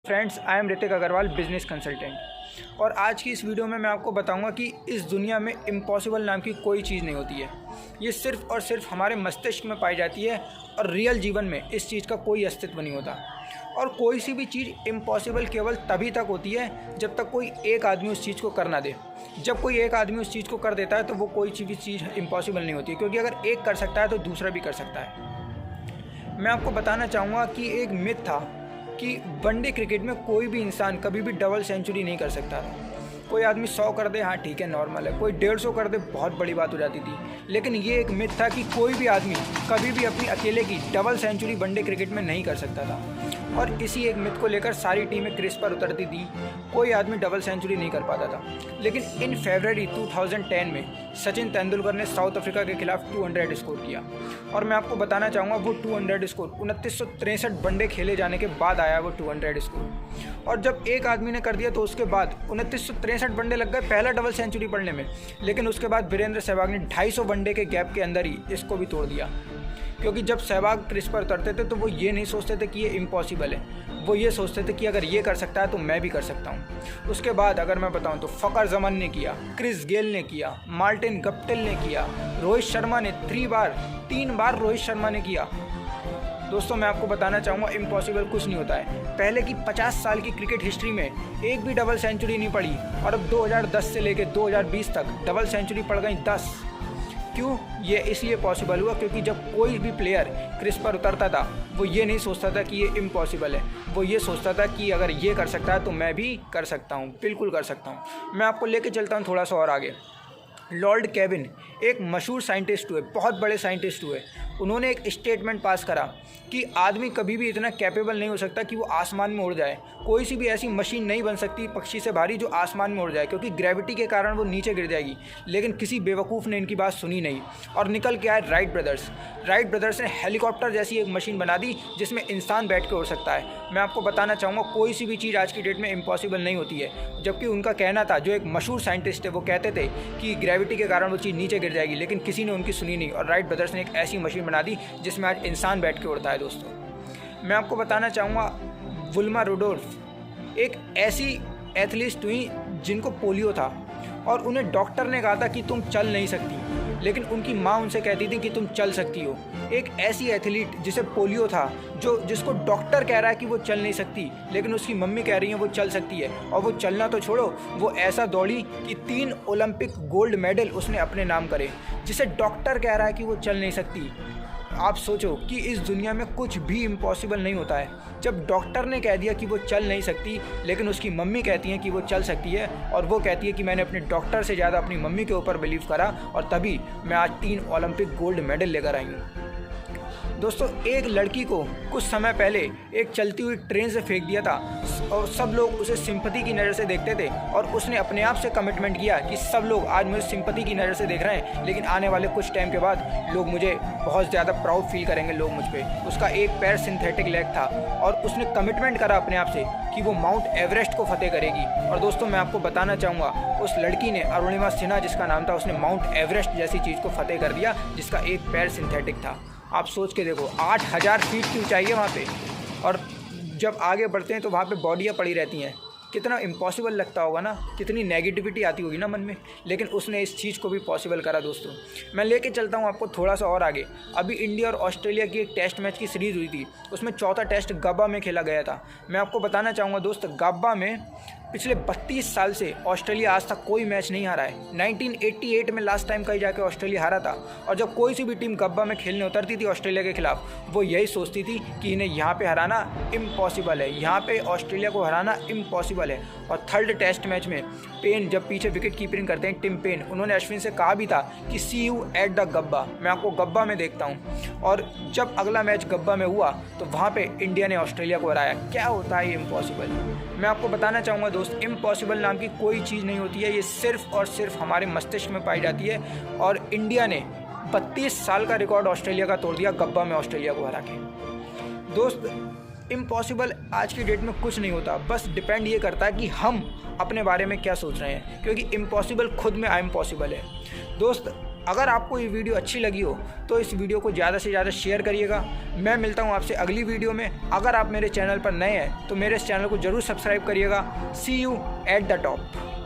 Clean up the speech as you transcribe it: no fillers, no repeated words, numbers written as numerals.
Friends, I am Hrithik Agrawal, business consultant. और आज की इस वीडियो में मैं आपको बताऊंगा कि इस दुनिया में इम्पॉसिबल नाम की कोई चीज़ नहीं होती है। ये सिर्फ और सिर्फ हमारे मस्तिष्क में पाई जाती है और रियल जीवन में इस चीज़ का कोई अस्तित्व नहीं होता। और कोई सी भी चीज़ इम्पॉसिबल केवल तभी तक होती है जब तक कोई एक आदमी उस चीज़ को कर ना दे। जब कोई एक आदमी उस चीज़ को कर देता है तो वो कोई भी चीज़ इम्पॉसिबल नहीं होती, क्योंकि अगर एक कर सकता है तो दूसरा भी कर सकता है। मैं आपको बताना चाहूँगा कि एक मिथ था कि वनडे क्रिकेट में कोई भी इंसान कभी भी डबल सेंचुरी नहीं कर सकता था। कोई आदमी 100 कर दे, हाँ ठीक है, नॉर्मल है। कोई 150 कर दे, बहुत बड़ी बात हो जाती थी। लेकिन ये एक मिथ था कि कोई भी आदमी कभी भी अपनी अकेले की डबल सेंचुरी वनडे क्रिकेट में नहीं कर सकता था। और इसी एक मिथ को लेकर सारी टीमें क्रीज पर उतरती थी, कोई आदमी डबल सेंचुरी नहीं कर पाता था। लेकिन इन फरवरी 2010 में सचिन तेंदुलकर ने साउथ अफ्रीका के खिलाफ 200 स्कोर किया। और मैं आपको बताना चाहूँगा वो 200 स्कोर 2963 वनडे खेले जाने के बाद आया वो 200 स्कोर। और जब एक आदमी ने कर दिया तो उसके बाद 2963 वनडे लग गए पहला डबल सेंचुरी पढ़ने में। लेकिन उसके बाद वीरेंद्र सहवाग ने 250 वनडे के गैप के अंदर ही इसको भी तोड़ दिया। क्योंकि जब सहवाग क्रीज पर उतरते थे तो वो ये नहीं सोचते थे कि ये इम्पॉसिबल है, वो ये सोचते थे कि अगर ये कर सकता है तो मैं भी कर सकता हूँ। उसके बाद अगर मैं बताऊँ तो फ़खर जमान ने किया, क्रिस गेल ने किया, मार्टिन गप्टिल ने किया, रोहित शर्मा ने 3 बार रोहित शर्मा ने किया। दोस्तों, मैं आपको बताना चाहूँगा इम्पॉसिबल कुछ नहीं होता है। पहले की 50 साल की क्रिकेट हिस्ट्री में एक भी डबल सेंचुरी नहीं पड़ी और अब 2010 से लेकर 2020 तक डबल सेंचुरी पड़ गई 10। क्यों? ये इसलिए पॉसिबल हुआ क्योंकि जब कोई भी प्लेयर क्रीज पर उतरता था वो ये नहीं सोचता था कि ये इम्पॉसिबल है, वो ये सोचता था कि अगर ये कर सकता है तो मैं भी कर सकता हूँ, बिल्कुल कर सकता हूँ। मैं आपको लेके चलता हूँ थोड़ा सा और आगे। लॉर्ड केविन एक मशहूर साइंटिस्ट हुए, बहुत बड़े साइंटिस्ट हुए। उन्होंने एक स्टेटमेंट पास करा कि आदमी कभी भी इतना कैपेबल नहीं हो सकता कि वो आसमान में उड़ जाए। कोई सी भी ऐसी मशीन नहीं बन सकती पक्षी से भारी जो आसमान में उड़ जाए, क्योंकि ग्रेविटी के कारण वो नीचे गिर जाएगी। लेकिन किसी बेवकूफ़ ने इनकी बात सुनी नहीं और निकल के आए राइट ब्रदर्स ने हेलीकॉप्टर जैसी एक मशीन बना दी जिसमें इंसान बैठ के उड़ सकता है। मैं आपको बताना चाहूँगा कोई सी भी चीज़ आज की डेट में इम्पॉसिबल नहीं होती है। जबकि उनका कहना था, जो एक मशहूर साइंटिस्ट है वो कहते थे कि ग्रेविटी के कारण वो चीज़ नीचे गिर जाएगी, लेकिन किसी ने उनकी सुनी नहीं और राइट ब्रदर्स ने एक ऐसी मशीन बना दी जिसमें आज इंसान बैठ के उड़ता है। दोस्तों, मैं आपको बताना चाहूँगा वुल्मा रुडोल्फ एक ऐसी एथलीट हुई जिनको पोलियो था और उन्हें डॉक्टर ने कहा था कि तुम चल नहीं सकती, लेकिन उनकी माँ उनसे कहती थी कि तुम चल सकती हो। एक ऐसी एथलीट जिसे पोलियो था, जिसको डॉक्टर कह रहा है कि वो चल नहीं सकती, लेकिन उसकी मम्मी कह रही है वो चल सकती है। और वो चलना तो छोड़ो, वो ऐसा दौड़ी कि 3 ओलंपिक गोल्ड मेडल उसने अपने नाम करे, जिसे डॉक्टर कह रहा है कि वो चल नहीं सकती। आप सोचो कि इस दुनिया में कुछ भी इम्पॉसिबल नहीं होता है। जब डॉक्टर ने कह दिया कि वो चल नहीं सकती, लेकिन उसकी मम्मी कहती हैं कि वो चल सकती है, और वो कहती है कि मैंने अपने डॉक्टर से ज़्यादा अपनी मम्मी के ऊपर बिलीव करा और तभी मैं आज 3 ओलंपिक गोल्ड मेडल लेकर आई हूँ। दोस्तों, एक लड़की को कुछ समय पहले एक चलती हुई ट्रेन से फेंक दिया था और सब लोग उसे सिंपैथी की नज़र से देखते थे और उसने अपने आप से कमिटमेंट किया कि सब लोग आज मुझे सिंपैथी की नज़र से देख रहे हैं, लेकिन आने वाले कुछ टाइम के बाद लोग मुझे बहुत ज़्यादा प्राउड फील करेंगे, लोग मुझ पर। उसका एक पैर सिंथेटिक लेग था और उसने कमिटमेंट करा अपने आप से कि वो माउंट एवरेस्ट को फतेह करेगी। और दोस्तों, मैं आपको बताना चाहूँगा उस लड़की ने, अरुणिमा सिन्हा जिसका नाम था, उसने माउंट एवरेस्ट जैसी चीज़ को फतेह कर दिया जिसका एक पैर सिंथेटिक था। आप सोच के देखो, 8000 फीट की ऊंचाई है वहाँ पे, और जब आगे बढ़ते हैं तो वहाँ पे बॉडियाँ पड़ी रहती हैं। कितना इम्पॉसिबल लगता होगा ना, कितनी नेगेटिविटी आती होगी ना मन में, लेकिन उसने इस चीज़ को भी पॉसिबल करा। दोस्तों, मैं लेके चलता हूँ आपको थोड़ा सा और आगे। अभी इंडिया और ऑस्ट्रेलिया की एक टेस्ट मैच की सीरीज़ हुई थी, उसमें चौथा टेस्ट गब्बा में खेला गया था। मैं आपको बताना चाहूँगा दोस्त, गब्बा में पिछले 32 साल से ऑस्ट्रेलिया आज तक कोई मैच नहीं हारा है। 1988 में लास्ट टाइम कहीं जाके ऑस्ट्रेलिया हारा था। और जब कोई सी भी टीम गब्बा में खेलने उतरती थी ऑस्ट्रेलिया के खिलाफ, वो यही सोचती थी कि इन्हें यहाँ पे हराना इम्पॉसिबल है, यहाँ पे ऑस्ट्रेलिया को हराना इम्पॉसिबल है। और थर्ड टेस्ट मैच में पेन जब पीछे विकेट कीपिंग करते हैं, टिम पेन, उन्होंने अश्विन से कहा भी था कि सी यू एट द गब्बा, मैं आपको गब्बा में देखता हूँ। और जब अगला मैच गब्बा में हुआ तो वहाँ पे इंडिया ने ऑस्ट्रेलिया को हराया। क्या होता है ये इम्पॉसिबल? मैं आपको बताना चाहूँगा दोस्त, इम्पॉसिबल नाम की कोई चीज़ नहीं होती है। ये सिर्फ और सिर्फ हमारे मस्तिष्क में पाई जाती है। और इंडिया ने 32 साल का रिकॉर्ड ऑस्ट्रेलिया का तोड़ दिया गब्बा में ऑस्ट्रेलिया को हरा के। दोस्त, इम्पॉसिबल आज की डेट में कुछ नहीं होता, बस डिपेंड ये करता है कि हम अपने बारे में क्या सोच रहे हैं, क्योंकि इम्पॉसिबल खुद में आई एम पॉसिबल है। दोस्त, अगर आपको ये वीडियो अच्छी लगी हो तो इस वीडियो को ज़्यादा से ज़्यादा शेयर करिएगा। मैं मिलता हूँ आपसे अगली वीडियो में। अगर आप मेरे चैनल पर नए हैं तो मेरे इस चैनल को ज़रूर सब्सक्राइब करिएगा। सी यू एट द टॉप।